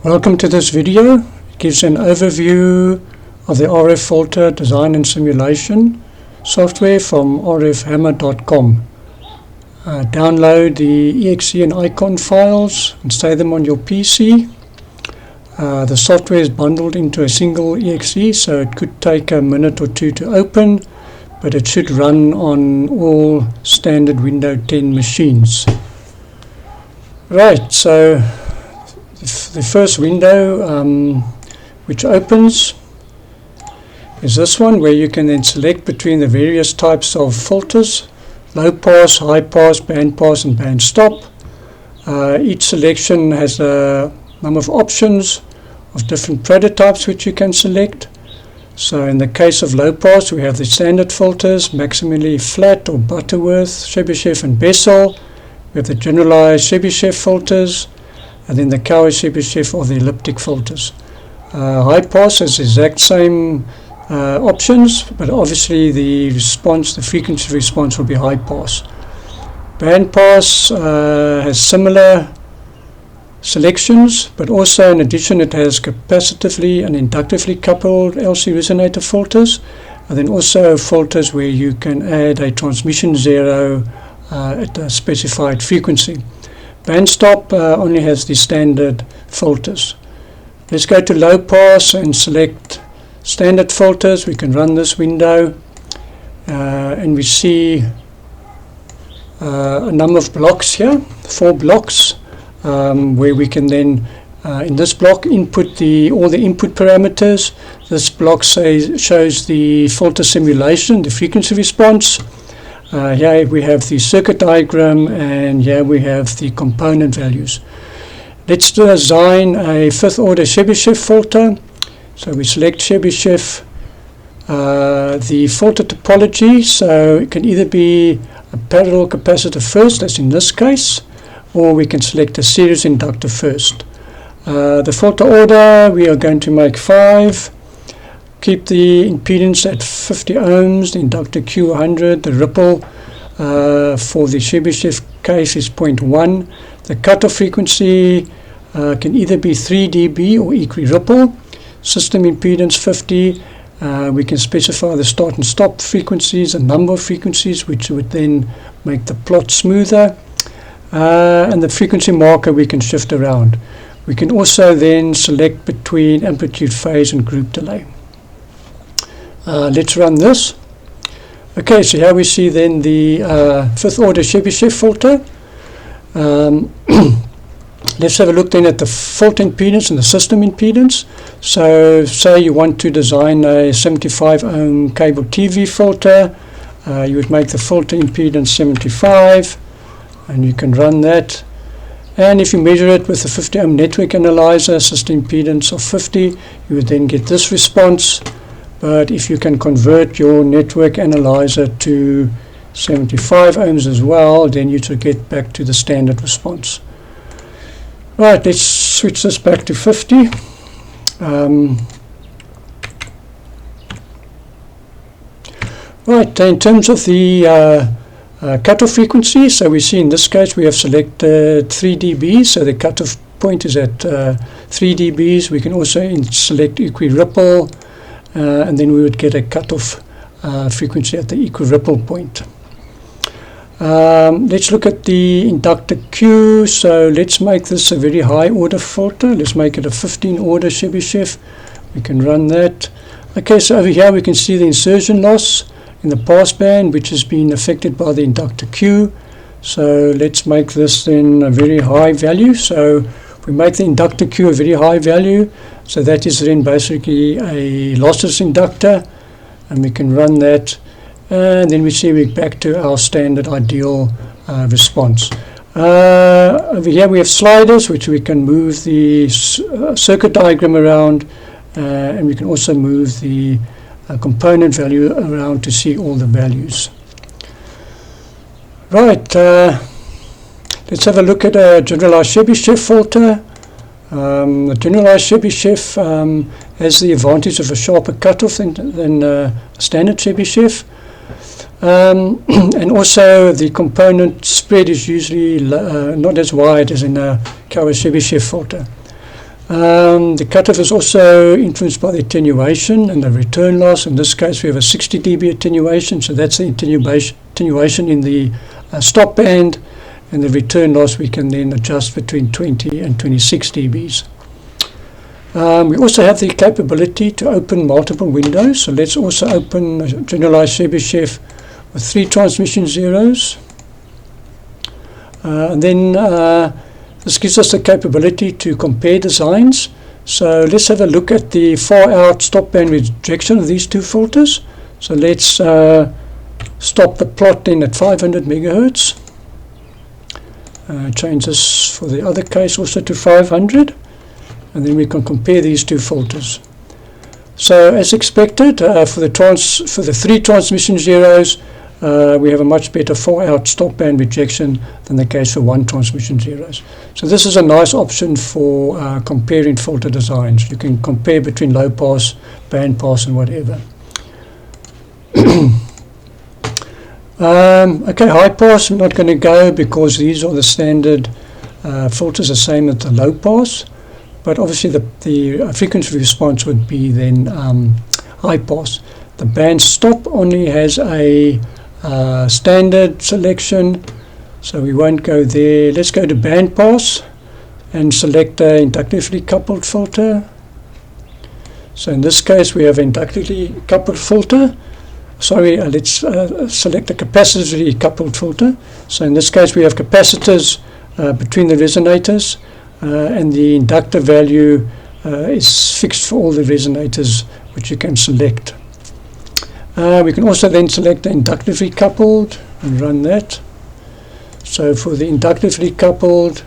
Welcome to this video. It gives an overview of the RF filter design and simulation software from rfhammer.com. Download the exe and icon files and save them on your PC. The software is bundled into a single exe, so it could take a minute or two to open, but it should run on all standard Windows 10 machines. Right, so the first window which opens is this one, where you can then select between the various types of filters: low pass, high pass, band pass and band stop. Each selection has a number of options of different prototypes which you can select. So in the case of low pass, we have the standard filters: maximally flat or Butterworth, Chebyshev and Bessel. We have the generalized Chebyshev filters, and then the Cower-Chebyshev or the elliptic filters. High pass has the exact same options, but obviously the frequency response will be high pass. Band pass has similar selections, but also in addition it has capacitively and inductively coupled LC resonator filters, and then also filters where you can add a transmission zero at a specified frequency. Band stop only has the standard filters. Let's go to low pass and select standard filters. We can run this window and we see a number of blocks here, 4 blocks, where we can then in this block input all the input parameters. This block shows the filter simulation, the frequency response. Here we have the circuit diagram, and here we have the component values. Let's design a 5th order Chebyshev filter. So we select Chebyshev, the filter topology, so it can either be a parallel capacitor first, as in this case, or we can select a series inductor first. The filter order, we are going to make 5. Keep the impedance at 50 ohms, the inductor Q100, the ripple for the Chebyshev case is 0.1. The cutoff frequency can either be 3 dB or equi-ripple. System impedance 50. We can specify the start and stop frequencies, a number of frequencies, which would then make the plot smoother. And the frequency marker we can shift around. We can also then select between amplitude, phase and group delay. Let's run this. Okay, so here we see then the 5th order Chebyshev filter. Let's have a look then at the filter impedance and the system impedance. So say you want to design a 75 ohm cable TV filter. You would make the filter impedance 75, and you can run that. And if you measure it with a 50 ohm network analyzer, system impedance of 50, you would then get this response. But if you can convert your network analyzer to 75 ohms as well, then you should get back to the standard response. Right, let's switch this back to 50. Right, in terms of the cutoff frequency, so we see in this case we have selected 3 dB, so the cutoff point is at 3 dBs. We can also select equi-ripple, and then we would get a cutoff frequency at the equi-ripple point. Let's look at the inductor Q. So let's make this a very high order filter. Let's make it a 15 order Chebyshev. We can run that. Okay, so over here we can see the insertion loss in the passband, which has been affected by the inductor Q. So let's make this then a very high value. So we make the inductor Q a very high value, so that is then basically a lossless inductor, and we can run that, and then we see we're back to our standard ideal response. Over here we have sliders, which we can move the circuit diagram around, and we can also move the component value around to see all the values. Right, let's have a look at a generalized Chebyshev filter. The generalized Chebyshev has the advantage of a sharper cutoff than a standard Chebyshev. And also the component spread is usually not as wide as in a Cower-Chebyshev filter. The cutoff is also influenced by the attenuation and the return loss. In this case we have a 60 dB attenuation, so that's the attenuation in the stop band, and the return loss we can then adjust between 20 and 26 dBs. We also have the capability to open multiple windows, so let's also open a generalized Chebyshev with 3 transmission zeros. And then this gives us the capability to compare designs. So let's have a look at the far out stop band rejection of these two filters. So let's stop the plot then at 500 megahertz. Change this for the other case also to 500, and then we can compare these two filters. So as expected, for the 3 transmission zeros, we have a much better far out stop band rejection than the case for 1 transmission zeros. So this is a nice option for comparing filter designs. You can compare between low pass, band pass and whatever. Okay, high pass I'm not going to go because these are the standard filters, the same as the low pass, but obviously the frequency response would be then high pass. The band stop only has a standard selection, so we won't go there. Let's go to band pass and select the inductively coupled filter. So in this case we have inductively coupled filter. Sorry, let's select the capacitively coupled filter. So in this case we have capacitors between the resonators, and the inductor value is fixed for all the resonators which you can select. We can also then select the inductively coupled and run that. So for the inductively coupled,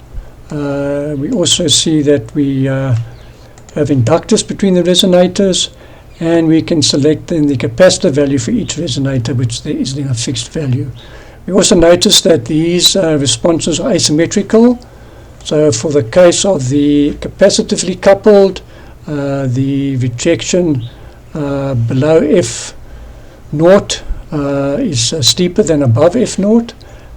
we also see that we have inductors between the resonators, and we can select then the capacitor value for each resonator, which there is then a fixed value. We also notice that these responses are asymmetrical. So for the case of the capacitively coupled, the rejection below F naught is steeper than above F naught,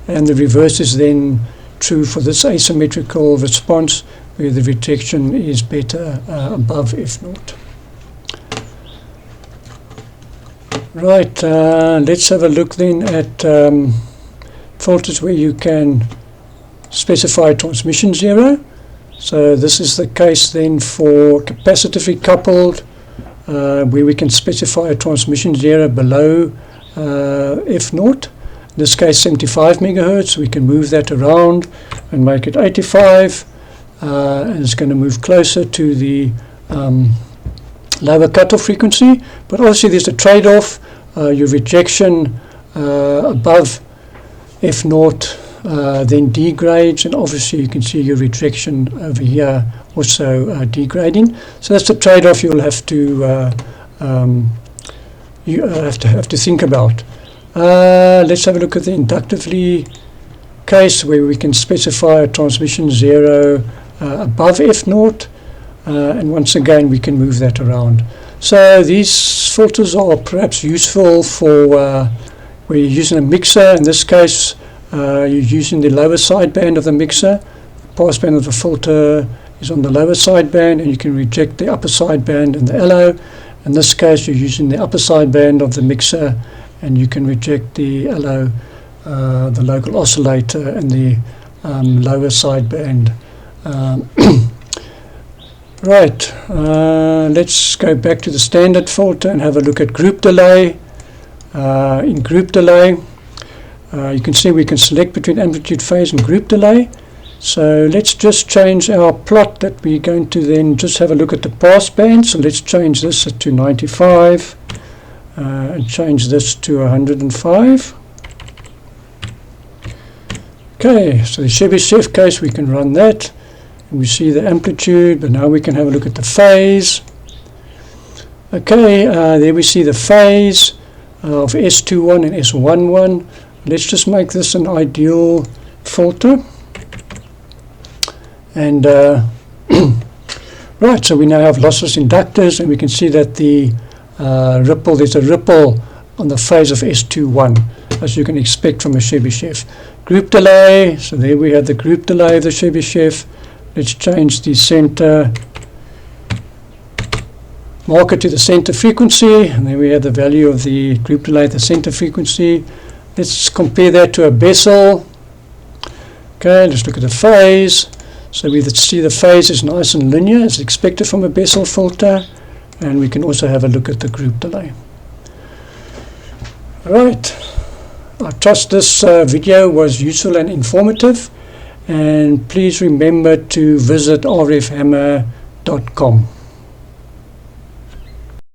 and the reverse is then true for this asymmetrical response, where the rejection is better above F naught. Right, let's have a look then at filters where you can specify transmission zero. So this is the case then for capacitively coupled, where we can specify a transmission zero below F naught. In this case 75 megahertz. We can move that around and make it 85, and it's going to move closer to the lower cutoff frequency. But obviously there's a trade-off. Your rejection above F naught then degrades, and obviously you can see your rejection over here also degrading. So that's the trade-off you'll have to have to think about. Let's have a look at the inductively case, where we can specify a transmission zero above F naught, and once again we can move that around. So these filters are perhaps useful for where you're using a mixer. In this case you're using the lower sideband of the mixer. The passband of the filter is on the lower sideband, and you can reject the upper sideband and the LO. In this case you're using the upper sideband of the mixer, and you can reject the LO, the local oscillator, and the lower sideband. Right, let's go back to the standard filter and have a look at group delay. In group delay, you can see we can select between amplitude, phase and group delay. So let's just change our plot that we're going to then just have a look at the pass band. So let's change this to 95 and change this to 105. Okay, so the Chebyshev case, we can run that. And we see the amplitude, but now we can have a look at the phase. Okay, there we see the phase of S21 and S11. Let's just make this an ideal filter. And right, so we now have lossless inductors, and we can see that the ripple, there's a ripple on the phase of S21, as you can expect from a Chebyshev. Group delay, so there we have the group delay of the Chebyshev. Let's change the center marker to the center frequency, and then we have the value of the group delay at the center frequency. Let's compare that to a Bessel. Okay, let's look at the phase. So we see the phase is nice and linear as expected from a Bessel filter, and we can also have a look at the group delay. Right, I trust this video was useful and informative, and please remember to visit rfhammer.com.